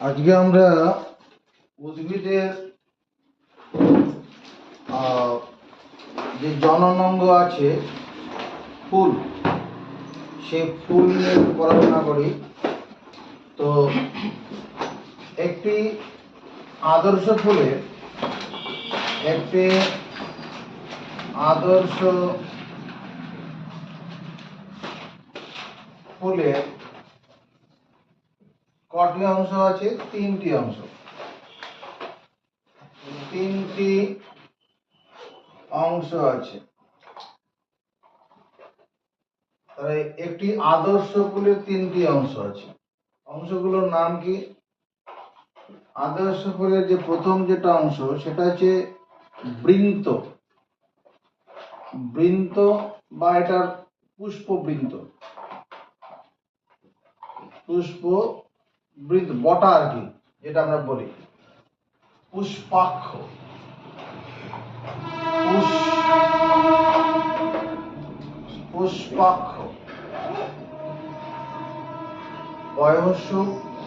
আজকে আমরা উদ্ভিদের যে জননাঙ্গ আছে ফুল, সে ফুল নিয়ে পড়াশোনা করি। তো একটি আদর্শ ফুলের কটি অংশ আছে? তিনটি অংশ। আছে। তাহলে একটি আদর্শ ফুলের তিনটি অংশ আছে। অংশগুলোর নাম কি? আদর্শ ফুলের যে প্রথম যেটা অংশ সেটা হচ্ছে বৃন্ত বা এটার পুষ্পবৃন্ত, বটা আর কি, যেটা আমরা বলি পুষ্পাক্ষ, বয়স্য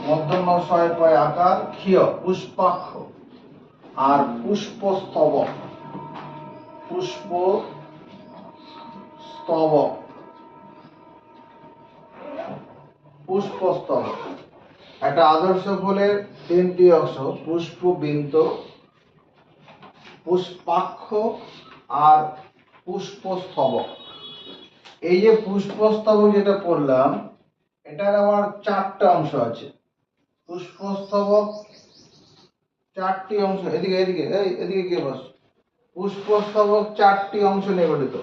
মধ্যম নশয় পয় আকার ক্ষীয় পুষ্পাক্ষ। আর পুষ্পস্তবক একটা আদর্শ ফুলের তিনটি অংশ: পুষ্পবৃন্ত, পুষ্পাক্ষ আর পুষ্পস্তবক। এই যে পুষ্পস্তবক যেটা পড়লাম, এটার আবার চারটা অংশ আছে। পুষ্পস্তবক চারটি অংশ। এদিকে কে বস? পুষ্পস্তবক চারটি অংশ নিয়ে গঠিত।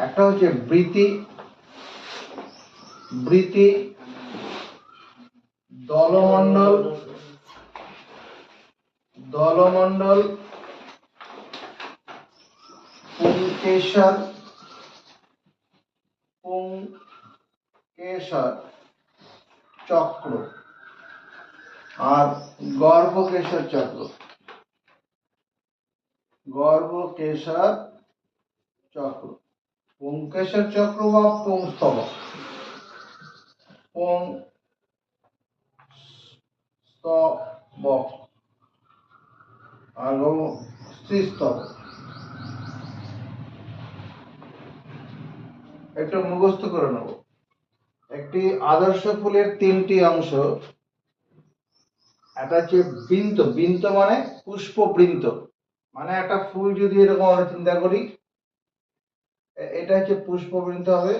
একটা হচ্ছে বৃতি, দলমণ্ডল, পুংকেশর চক্র আর গর্ভকেশর চক্র। পুংকেশর চক্র বা পুংস্তবক, আর স্ত্রীস্তবক। একটু মুখস্থ করে নেব। একটি আদর্শ ফুলের তিনটি অংশ। একটা হচ্ছে বৃন্ত মানে পুষ্পবৃন্ত, মানে একটা ফুল যদি এরকম আমরা চিন্তা করি, এটা হচ্ছে পুষ্পবৃন্ত হবে।